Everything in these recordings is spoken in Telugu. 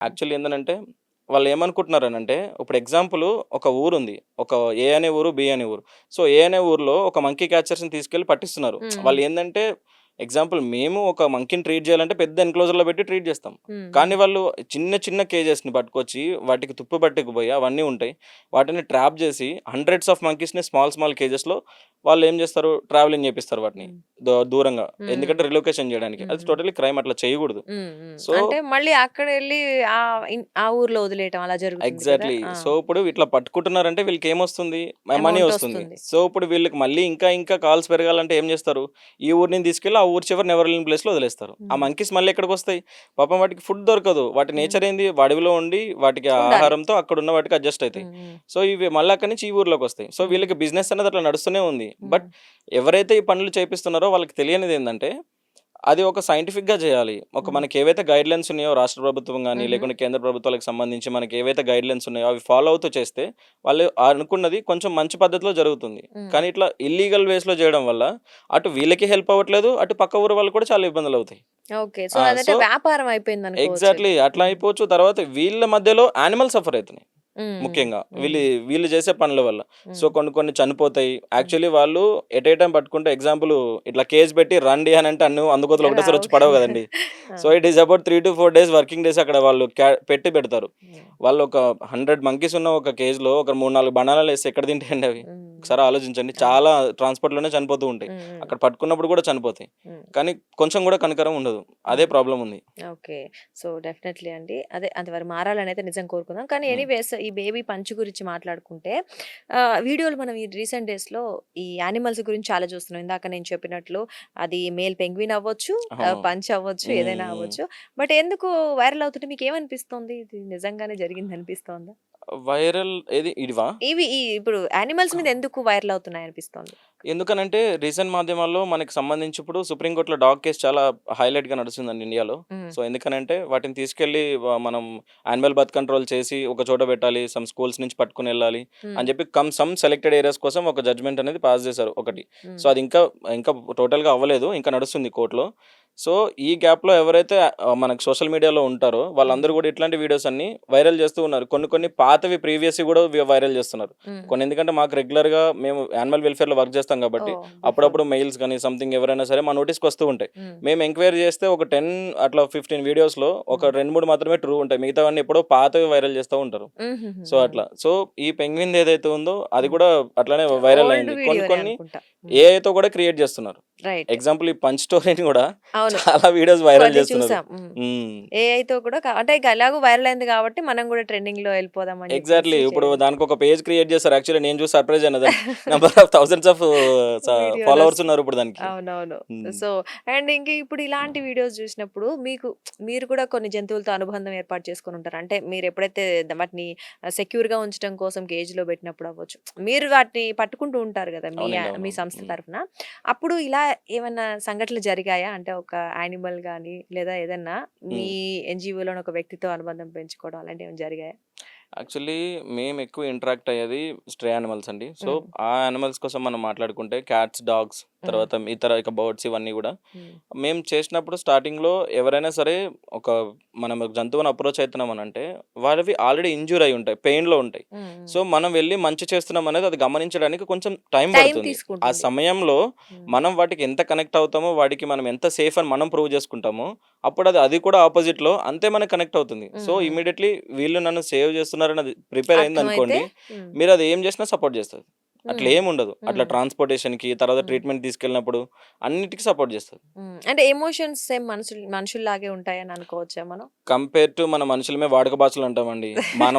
యాక్చువల్లీ ఏందనంటే, వాళ్ళేమనుకుంటున్నారనంటే, ఇప్పుడు ఎగ్జాంపుల్ ఒక ఊరుంది. ఒక ఏ అనే ఊరు, బి అనే ఊరు. సో, ఏ అనే ఊర్లో ఒక మంకీ క్యాచర్స్‌ని తీసుకెళ్ళి పట్టిస్తున్నారు. హ్మ్. వాళ్ళేందంటే, ఎగ్జాంపుల్ మేము ఒక మంకీని ట్రీట్ చేయాలంటే పెద్ద ఎన్‌క్లోజర్‌లో పెట్టి ట్రీట్ చేస్తాం. హ్మ్. కానీ హ్మ్. వాళ్ళు చిన్న చిన్న కేజెస్‌ని పట్టుకొచ్చి, వాటికి తుప్పు పట్టుకుపోయి అవన్నీ ఉంటాయి. వాటిని ట్రాప్ చేసి హండ్రెడ్స్ ఆఫ్ మంకీస్‌ని స్మాల్ స్మాల్ కేజెస్‌లో వాళ్ళేం చేస్తారు, ట్రావెలింగ్ చేపిస్తారు వాటిని హ్మ్. దూరంగా. హ్మ్. ఎందుకంటే రిలొకేషన్ చేయడానికి. అది హ్మ్. టోటల్లీ క్రైమ్ అట్లా చేయకూడదు. హ్మ్. హ్మ్. సో అంటే మళ్ళీ అక్కడెళ్ళి ఆ ఊర్లో వదిలేయటం అలా జరుగుతుంది కదా! ఎగ్జాక్ట్‌లీ. ఆ! సో, ఇప్పుడు ఇట్లా పట్టుకుంటున్నారంటే వీళ్ళకేమొస్తుంది? మనీ అమౌంట్ వస్తుంది. ఒస్తుంది. సో, ఇప్పుడు వీళ్ళకి మళ్ళీ ఇంకా ఇంకా కాల్స్ పెరగాలంటే ఏం జేస్తారు? ఈ ఊరు నుంచి తీసుకెళ్ళి ఆ ఊరు చివరన ఎవరు లేని ప్లేస్‌లో వదిలేస్తారు. ఆ హ్మ్. మంకీస్ మళ్ళీ ఎక్కడికొస్తాయి? పాపం వాటికి ఫుడ్ దొరకదు. వాటి హ్మ్. నేచర్ ఏంది? అడవిలో ఉండి వాటికి ఆ ఉండాలి. ఆహారంతో అక్కడున్న వాటికి అడ్జస్ట్ అయితాయి. హ్మ్. హ్మ్. సో, ఇవి మళ్ళీ అక్కడి నుంచి ఈ ఊర్లోకొస్తాయి. సో, హ్మ్. వీళ్ళకి బిజినెస్ అనేది అట్లా నడుస్తూనే ఉంది. బట్ హ్మ్. ఎవరైతే ఈ పనులు చేపిస్తున్నారో వాళ్ళకి తెలియనిదేందంటే అది ఒక సైంటిఫిక్‌గా జేయాలి. హ్మ్. మనకేవైతే గైడ్‌లైన్స్ ఉన్నాయో రాష్ట్ర ప్రభుత్వం గాని, హుహు. లేకుంటే కేంద్ర ప్రభుత్వాలకు సంబంధించి మనకేవైతే గైడ్‌లైన్స్ ఉన్నాయో అవి ఫాలో అవుతూ చేస్తే, వాళ్ళు అనుకున్నది కొంచెం మంచి పద్ధతిలో జరుగుతుంది. హ్మ్. కానీ ఇట్లా ఇల్లీగల్ వేస్‌లో జేయడం వల్ల, అటు వీళ్ళకి హెల్ప్ అవ్వట్లేదు, అటు పక్క ఊరు వాళ్ళకి కూడా చాలా ఇబ్బందులవుతాయి. ఓకే. సో, ఆ! అదంటే సో వ్యాపారం అయిపోయిందనుకోవచ్చు ఎగ్జాక్ట్‌లీ ఇది. అట్లా హ్మ్. అయిపోవచ్చు. తర్వాత వీళ్ళ మధ్యలో యానిమల్ సఫర్ అయితున్నాయి. హ్మ్. ముఖ్యంగా. హ్మ్. వీళ్ళు వీళ్ళు చేసే పనుల వల్ల. సో, హ్మ్. కొన్ని కొన్ని చనిపోతాయి. హ్మ్. యాక్చువల్లీ వాళ్ళు ఎట్ ఏ టైమ్ పట్టుకుంటే ఎగ్జాంపుల్ ఇట్లా కేస్ పెట్టి రండి అనంటే అన్ని అందుకోతలు ఒకటేసారి రావు. వచ్చి పడవు గదండీ. ఆ! So, it is about 3-4 days working days అక్కడ వాళ్ళు పెట్టి పెడతారు. హ్మ్. వాళ్ళు ఒక 100 మంకీస్ ఉన్న ఒక కేజ్‌లో ఒక 3, 4 బనానాలేస్తే ఎక్కడ తింటాయండి అవి? హ్మ్. ఒకసారి ఆలోచించండి. అవును. చాలా ట్రాన్స్‌పోర్ట్‌లోనే చనిపోతూ ఉంటాయి. హ్మ్. హ్మ్. అక్కడ పట్టుకున్నప్పుడు కూడా చనిపోతాయి. హ్మ్. కానీ కొంచెం గూడా కనికరం ఉండదు. అదే హ్మ్. ప్రాబ్లమ్ ఉంది. ఓకే. సో, డెఫినెట్‌లీ అండి. అదే అది వారు మారాలనైతే నిజంగా కోరుకుందాం. కానీ హ్మ్. ఎనీవేస్ ఈ బేబీ పంచ్ గురించి మాట్లాడుకుంటే వీడియోలు మనం ఈ రీసెంట్ డేస్‌లో ఈ యానిమల్స్ గురించి చాలా చూస్తున్నాం. ఇందాక నేను చెప్పినట్లు అది మేల్ పెంగ్విన్ అవ్వచ్చు, అవును. పంచ్ అవ్వచ్చు, హ్మ్. ఏదైనా హ్మ్. అవ్వచ్చు. బట్ ఎందుకు వైరల్ అవుతుంటే మీకేమనిపిస్తోంది? ఇది నిజంగానే జరిగిందనిపిస్తోందా? వైరల్ ఏది ఇడివా? ఇప్పుడు యానిమల్స్ మీద ఎందుకు వైరల్ అవుతున్నాయనిపిస్తోంది? ఎందుకనంటే రీసెంట్ మాధ్యమాల్లో మనకి సంబంధించి ఇప్పుడు సుప్రీం కోర్ట్‌లో డాగ్ కేస్ చాలా హైలైట్‌గా నడుస్తుందండి ఇండియాలో. హ్మ్. సో, ఎందుకనంటే వాటిని తీసుకెళ్ళి మనం యానిమల్ బర్త్ కంట్రోల్ చేసి ఒక చోట పెట్టాలి. సమ్ స్కూల్స్ నుంచి పట్టుకొనెళ్ళాలి హ్మ్. అని చెప్పి సమ్ సెలెక్టెడ్ ఏరియాస్ కోసం ఒక జడ్జ్‌మెంట్ అనేది పాస్ చేశారు హ్మ్. ఒకటి. సో, హ్మ్. అది ఇంకా టోటల్‌గా అవ్వలేదు. ఇంకా నడుస్తుంది కోర్ట్‌లో. సో, ఈ గ్యాప్‌లో ఎవరైతే మనకు సోషల్ మీడియాలో ఉంటారో వాళ్ళందరూ హ్మ్. కూడా ఇట్లాంటి వీడియోస్ అన్నీ వైరల్ చేస్తూ ఉన్నారు. కొన్ని కొన్ని పాతవి ప్రీవియస్‌వి కూడా వైరల్ చేస్తున్నారు. హ్మ్. కొన్ని ఎందుకంటే మాకు రెగ్యులర్‌గా మేము యానిమల్ వెల్‌ఫేర్‌లో వర్క్ చేస్తాం కాబట్టి, ఓహ్! గుడ్ ఫర్ అప్పుడప్పుడు మెయిల్స్ గాని సంథింగ్ ఎవరైనా సరే మా నోటీస్‌కి వస్తూ ఉంటాయి. హ్మ్. మేము ఎంక్వైరీ చేస్తే ఒక 10 అట్లా 15 వీడియోస్‌లో ఒక హ్మ్. 2, 3 మాత్రమే ట్రూ ఉంటాయి. మిగతావన్నీ ఎప్పుడో పాతవి వైరల్ చేస్తా ఉంటారు. హుహుహు. సో, హ్మ్. అట్లా. సో, ఈ పెంగ్విన్‌ది ఏదైతే ఉందో అది హ్మ్. కూడా అట్లనే వైరల్ ఓల్డ్ అయింది. కొన్ని వీడియోనే కొన్ని అనుకుంటా. హ్మ్. ఏఐతో కూడా క్రియేట్ చేస్తున్నారు. రైట్. ఎగ్జాంపుల్ ఈ పంచ్ స్టోరీని కూడా అవును. చాలా వీడియోస్ వైరల్ కొన్ని చేస్తున్నారు. చూసాం. హ్మ్. హ్మ్. ఏఐతో కూడా అంటే ఇక ఎలాగో వైరల్ అయింది కాబట్టి మనం కూడా ట్రెండింగ్‌లో ఎళ్ళిపోదాం అని ఎగ్జాక్ట్‌లీ. చెప్పేసి ఇప్పుడు చేయడం. దానికొక పేజ్ క్రియేట్ చేసారు. యాక్చువల్లీ నేను చూసి సర్ప్రైజ్ అయినా దానికి number of thousands of followers వీడియోలొస్తున్నాయి. ఉన్నారు ఇప్పుడు దానికి. అవునవును. హ్మ్. సో, అండ్ ఇంక ఇప్పుడు ఇలాంటి వీడియోస్ జూసినప్పుడు మీరు కూడా కొన్ని జంతువులతో అనుబంధం ఏర్పాటు చేసుకొనుంటారు. అంటే మీరెప్పుడైతే వాటిని సెక్యూర్‌గా ఉంచడం కోసం కేజ్‌లో పెట్టినప్పుడు అవ్వచ్చు. మీరు వాటిని పట్టుకుంటూ ఉంటారు గదా! అవునండి. మీ అవునవును. సంస్థ హ్మ్. తరఫున. అప్పుడు ఇలా ఏమన్నా సంఘటనలు జరిగాయా? అంటే ఒక యానిమల్ గాని లేదా ఏదన్నా మీ హ్మ్. ఎన్‌జీఓలోని ఒక వ్యక్తితో అనుబంధం పెంచుకోవడం అలాంటివేమైనా జరిగాయా? యాక్చువల్లీ మేమెక్కువ ఇంటరాక్ట్ అయ్యేది స్ట్రే యానిమల్స్ అండి. సో, హ్మ్. ఆ యానిమల్స్ కోసం మనం మాట్లాడుకుంటే క్యాట్స్, డాగ్స్ హ్మ్. తర్వాత ఇతర ఇక బర్డ్స్ ఇవన్నీ గూడా హ్మ్. మేము చేసినప్పుడు స్టార్టింగ్‌లో ఎవరైనా సరే ఒక మనం ఒక జంతువుని అప్రోచ్ అయితున్నామనంటే వాళ్ళవి ఆల్రెడీ ఇంజ్యూర్ అయ్యి ఉంటాయి. పెయిన్‌లో ఉంటాయి. హ్మ్. హ్మ్. సో, మనం వెళ్లి మంచి చేస్తున్నాం అనేది అది గమనించడానికి కొంచెం టైం టైం పడుతుంది. ఆ తీసుకుంటుంది. సమయంలో హ్మ్. మనం వాటికి ఎంత కనెక్ట్ అవుతామో, వాటికి మనం ఎంత సేఫ్ అని మనం ప్రూవ్ చేసుకుంటామో, అప్పుడు అది కూడా ఆపోజిట్‌లో అంతే మనకు కనెక్ట్ అవుతుంది. సో, హ్మ్. హ్మ్. ఇమ్మీడియేట్‌లీ వీళ్ళు నన్ను సేవ్ చేస్తున్నారని అది ప్రిపేర్ అర్థమైతే అయిందనుకోండి, హ్మ్. మీరది ఏం చేసినా సపోర్ట్ చేస్తది. అట్లా హ్మ్. ఏముండదు. అట్లా హ్మ్. ట్రాన్స్‌పోర్టేషన్‌కి తర్వాత హ్మ్. ట్రీట్‌మెంట్ తీసుకెళ్ళినప్పుడు అన్నిటికి సపోర్ట్ చేస్తది. హ్మ్. అంటే ఎమోషన్స్ సేమ్ మనుషుల్లాగే ఉంటాయని అనుకోవచ్చా మనం? కంపేర్ టు మన మనుషులమే వాడుక భాషలు అంటామండి.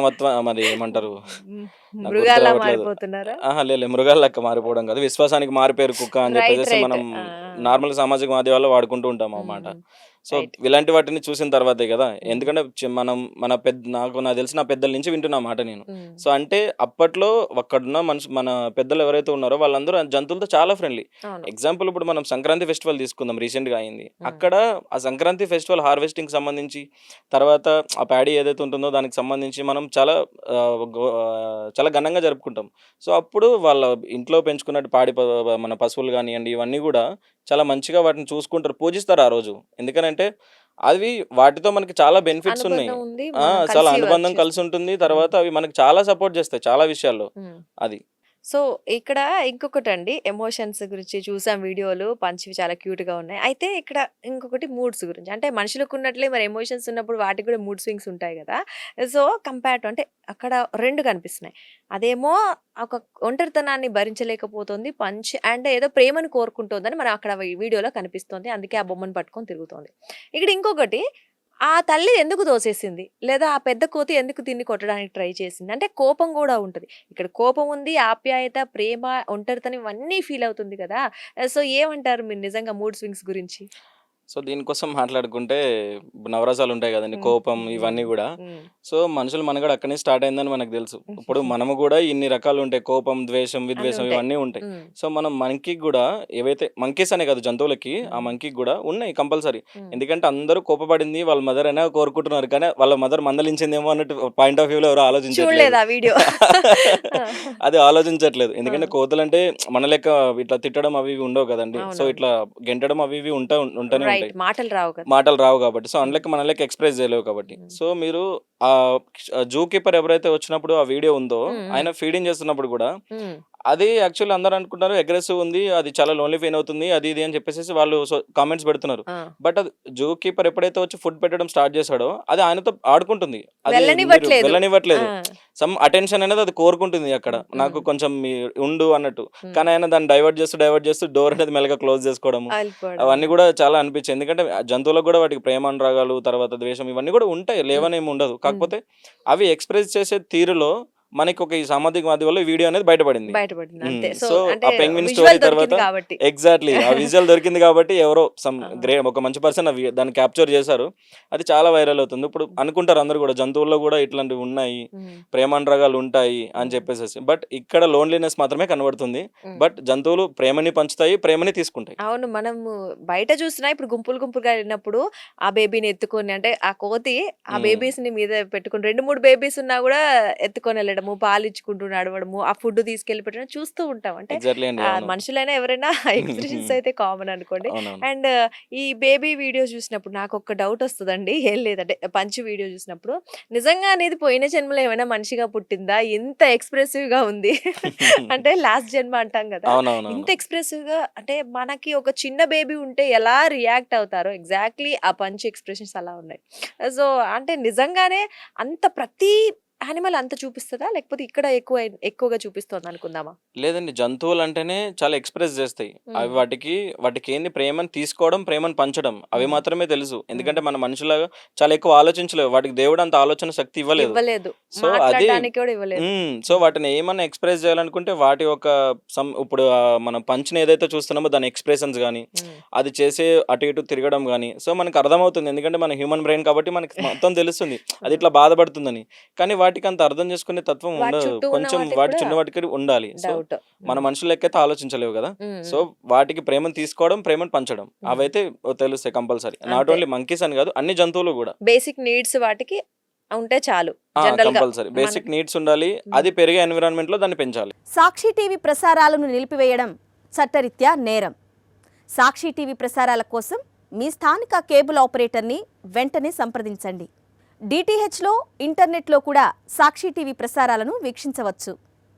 మరి ఏమంటారు? హ్మ్. నాకు గుర్తు మృగాల్లా రావట్లేదు. మారిపోతున్నారా? అహా! లేదు. మృగాల లెక్క మారిపోవడం కాదు. విశ్వాసానికి మారుపేరు కుక్క అని రైట్. చెప్పేసేసి రైట్. మనం ఆ! ఆ! నార్మల్‌గా సామాజిక మాధ్యమాల్లో వాడుకుంటూ ఉంటాం ఆ మాట. హ్మ్. So, right. ఇలాంటి వాటిని చూసిన తర్వాతే గదా! హ్మ్. ఎందుకంటే మనం మన నాకు తెలిసి నా పెద్దల నుంచి వింటున్నా ఆ మాట నేను. హ్మ్. సో, అంటే అప్పట్లో అక్కడున్న మన పెద్దలు ఎవరైతే ఉన్నారో వాళ్ళందరూ ఆ జంతువులతో చాలా ఫ్రెండ్లీ. అవును. ఎగ్జాంపుల్ ఇప్పుడు మనం సంక్రాంతి ఫెస్టివల్ తీసుకుందాం రీసెంట్‌గా అయింది. హ్మ్. అక్కడ ఆ సంక్రాంతి ఫెస్టివల్ హార్వెస్టింగ్‌కి సంబంధించి తర్వాత ఆ ప్యాడీ ఏదైతే ఉంటుందో దానికి సంబంధించి మనం చాలా ఘనంగా జరుపుకుంటాం. సో, అప్పుడు వాళ్ళ ఇంట్లో పెంచుకున్నట్టు మన పశువులు గానియండి, ఇవన్నీ గూడా చాలా మంచిగా వాటిని చూసుకుంటారు. పూజిస్తారు ఆ రోజు. ఎందుకనంటే, అవి వాటితో మనకి చాలా బెనిఫిట్స్ ఉన్నాయి. అనుబంధం ఉంది. ఆ! మనం చాలా కలిసి వర్క్ అనుబంధం కలిసి చేస్తాం. ఉంటుంది. హ్మ్. తర్వాత అవి మనకు చాలా సపోర్ట్ చేస్తాయి చాలా విషయాల్లో. హ్మ్. అది. సో, ఇక్కడ ఇంకొకటండి ఎమోషన్స్ గురించి చూసాం వీడియోలు. పంచివి చాలా క్యూట్‌గా ఉన్నాయి. అయితే ఇక్కడ ఇంకొకటి మూడ్స్ గురించి. అంటే మనుషులకున్నట్లే మరి ఎమోషన్స్ ఉన్నప్పుడు వాటికి కూడా మూడ్ స్వింగ్స్ ఉంటాయి గదా! సో, కంపేర్ టు అంటే అక్కడ 2 కనిపిస్తున్నాయి. అదేమో ఒక ఒంటరితనాన్ని భరించలేకపోతుంది. పంచ్ అండ్ ఏదో ప్రేమను కోరుకుంటోందని మనం అక్కడ వీడియోలో కనిపిస్తోంది. అందుకే ఆ బొమ్మను పట్టుకొని తిరుగుతోంది. ఇక్కడ ఇంకొకటి ఆ తల్లి ఎందుకు దోసేసింది? లేదా ఆ పెద్ద కోతి ఎందుకు దీన్ని కొట్టడానికి ట్రై చేసింది? అంటే కోపం గూడా ఉంటది. ఇక్కడ కోపం ఉంది, ఆప్యాయత, ప్రేమ, ఒంటరితనం ఇవన్నీ ఫీల్ అవుతుంది కదా! సో, ఏమంటారు మీరు నిజంగా మూడ్ స్వింగ్స్ గురించి? సో, దీనికోసం మాట్లాడుకుంటే నవరసాలుంటాయి గదండీ! హ్మ్. కోపం హ్మ్. ఇవన్నీ హ్మ్. గూడా. హ్మ్. సో, మనుషుల మనుగడ అక్కడి నుంచి స్టార్ట్ అయిందని మనకు తెలుసు. ఇప్పుడు మనము గూడా ఇన్ని రకాలుంటాయి. కోపం, ద్వేషం, అన్నీ విద్వేషం ఉంటాయి. ఇవన్నీ ఉంటాయి. హ్మ్. సో, మనం మంకీకి గూడా ఏవైతే మంకీస్ అనే కాదు జంతువులకి, ఆ హ్మ్. మంకీకి గూడా ఉన్నాయి కంపల్సరీ. హ్మ్. ఎందుకంటే అందరూ కోపపడింది వాళ్ళ మదర్ అయినా కోరుకుంటున్నారు. కానీ వాళ్ళ మదర్ మందలించిందేమో అన్నట్టు పాయింట్ ఆఫ్ వ్యూలో ఎవరు ఆలోచించట్లేదు. చూడలేదు ఆ వీడియో. ఆ! అది ఆలోచించట్లేదు. ఆ! ఎందుకంటే కోతులంటే మన లెక్క ఇట్లా తిట్టడం అవి ఇవి ఉండవు కదండీ! సో, అవునవును. ఇట్లా గెంటడం అవి ఇవి ఉంటూనే రైట్. ఉంటాయి. మాటలు రావు కదా! మాటలు రావు గాబట్టి. సో, హ్మ్. మన లెక్క ఎక్స్‌ప్రెస్ జేయలేవు కాబట్టి. హ్మ్. సో, మీరు జూ కీపర్ ఎవరైతే వచ్చినప్పుడు ఆ వీడియో ఉందో, హ్మ్. హ్మ్. ఆయన ఫీడింగ్ చేస్తున్నప్పుడు గూడా, హ్మ్. అది యాక్చువల్లీ అందరూ అనుకుంటారు అగ్రెసివ్ ఉంది. అది చాలా లోన్లీ ఫీల్ అవుతుంది. అది ఇది అని చెప్పేసేసి వాళ్ళు కామెంట్స్ పెడుతున్నారు. ఆ! బట్ అది జూ కీపర్ ఎప్పుడైతే వచ్చి ఫుడ్ పెట్టడం స్టార్ట్ చేసాడో, అది ఆయనతో ఆడుకుంటుంది. అది మీరు వెళ్ళనివ్వట్లేదు. ఆ! వెళ్ళనివ్వట్లేదు. సమ్ అటెన్షన్ అనేది అది కోరుకుంటుంది అక్కడ. హ్మ్. నాకు హ్మ్. కొంచెం ఉండు అన్నట్టు. హ్మ్. కానీ ఆయన దాన్ని డైవర్ట్ చేస్తూ డోర్ అనేది మెల్లగా క్లోజ్ చేసుకోవడము. వెళ్ళిపోవడం. అవన్నీ గూడా చాలా అనిపిచ్చాయి. ఎందుకంటే జంతువులకు గూడా వాటికి ప్రేమానురాగాలు, తర్వాత ద్వేషం ఇవన్నీ గూడా ఉంటాయి. హ్మ్. లేవనేమి ఉండదు. హ్మ్. కాకపోతే అవి ఎక్స్‌ప్రెస్ చేసే తీరులో మనకొక ఈ సామాజిక మాధ్యమాల్లో ఈ వీడియో అనేది బయటపడింది. బయటపడింది అంతే. సో, సో, అంటే ఆ పెంగ్విన్ స్టోరీ విజువల్ తర్వాత దొరికింది కాబట్టి. ఎగ్జాక్ట్‌లీ. ఆ విజువల్ దొరికింది గాబట్టి ఎవరో ఆ! ఒక మంచి పర్సన్ దాన్ని క్యాప్చర్ చేశారు. అది చాలా వైరల్ అవుతుంది. ఇప్పుడు అనుకుంటారు అందరూ గూడా జంతువుల్లో గూడా ఇట్లాంటివి ఉన్నాయి. హ్మ్. ప్రేమానురాగాలు ఉంటాయి అని హ్మ్. చెప్పేసేసి. బట్ ఇక్కడ లోన్లీనెస్ మాత్రమే కనబడుతుంది. హ్మ్. బట్ జంతువులు ప్రేమని పంచుతాయి. ప్రేమని తీసుకుంటాయి. అవును. మనము బయట చూసినా ఇప్పుడు గుంపులు గుంపులుగా ఎళ్ళినప్పుడు ఆ బేబీని ఎత్తుకొని అంటే ఆ కోతి ఆ హ్మ్. బేబీస్‌ని మీద పెట్టుకొని 2, 3 బేబీస్ ఉన్నా గూడా ఎత్తుకొని ఎళ్ళడము, పాలిచ్చుకుంటూ నడవడము, ఆ ఫుడ్ తీసుకెళ్ళి పెట్టడం చూస్తూ ఉంటాం. అంటే ఎగ్జాక్ట్‌లీ అండి. అవును. మనుషులైనా ఎవరైనా ఎక్స్‌ప్రెషన్స్ అయితే కామన్ అనుకోండి. అవునవును. అండ్ ఈ బేబీ వీడియో చూసినప్పుడు నాకొక డౌట్ వస్తదండి. ఏం లేదంటే పంచ్ వీడియో చూసినప్పుడు నిజంగా అనేది పోయిన జన్మలో ఏమైనా మనిషిగా పుట్టిందా? ఇంత ఎక్స్‌ప్రెసివ్‌గా ఉంది. అంటే లాస్ట్ జన్మ అంటాం గదా! ఇంత అవునవునవును. ఎక్స్‌ప్రెసివ్‌గా అంటే మనకి ఒక చిన్న బేబీ ఉంటే ఎలా రియాక్ట్ అవుతారో ఎగ్జాక్ట్‌లీ ఆ పంచ్ ఎక్స్‌ప్రెషన్స్ అలా ఉన్నాయి. సో, అంటే నిజంగానే అంత ప్రతి యానిమల్ అంత చూపిస్తదా? లేకపోతే ఇక్కడ ఎక్కువగా చూపిస్తోందనుకుందామా? లేదండి. జంతువులంటేనే చాలా ఎక్స్‌ప్రెస్ జేస్తాయి. అవి హ్మ్. వాటికేంది ప్రేమను తీసుకోవడం, ప్రేమను పంచడం. అవి హ్మ్. మాత్రమే తెలుసు. ఎందుకంటే హ్మ్. మన మనుషులాగా చాలా ఎక్కువ ఆలోచించలేవు. వాటికి దేవుడు అంత ఆలోచన శక్తి ఇవ్వలేదు. ఇవ్వలేదు. సో, అది మాట్లాడడానికి కూడా ఇవ్వలేదు. సో, హ్మ్. వాటిని ఏమన్నా ఎక్స్‌ప్రెస్ జేయాలనుకుంటే వాటి యొక్క ఇప్పుడు మనం పంచ్‌ని ఏదైతే చూస్తున్నామో దాని ఎక్స్‌ప్రెషన్స్ గాని, హ్మ్. అది చేసే అటు ఇటు తిరగడం గాని, సో, మనకు అర్థమవుతుంది. ఎందుకంటే మన హ్యూమన్ బ్రెయిన్ కాబట్టి మనకి మొత్తం తెలుస్తుంది. అది ఆ! ఇట్లా బాధపడుతుందని. కానీ వాటికంత అర్థం చేసుకునే తత్వం వాటి ఉండదు. చుట్టూ ఉన్న కొంచెం వాటికి వాటి కూడా చిన్న వాటికి ఉండాలి. So, doubt. మన హ్మ్. మనుషుల లెక్కైతే ఆలోచించలేవు గదా! హ్మ్. సో, హ్మ్. వాటికి ప్రేమను తీసుకోవడం, ప్రేమను పంచడం. హ్మ్. అవైతే తెలుస్తాయి కంపల్సరీ. నాట్ అంతే. ఓన్లీ మంకీస్ అని గాదు. అన్ని జంతువులు గూడా. బేసిక్ నీడ్స్ వాటికి ఉంటే చాలు. జనరల్‌గా కంపల్సరీ. బేసిక్ మనకి నీడ్స్ ఉండాలి. హ్మ్. అది పెరిగే ఎన్విరాన్మెంట్‌లో దాన్ని పెంచాలి. సాక్షి టీవీ ప్రసారాలను నిలిపివేయడం చట్టరీత్యా నేరం. సాక్షి టీవీ ప్రసారాల కోసం మీ స్థానిక కేబుల్ ఆపరేటర్ని వెంటనే సంప్రదించండి. డిటిహెచ్లో, ఇంటర్నెట్లో కూడా సాక్షి టీవీ ప్రసారాలను వీక్షించవచ్చు.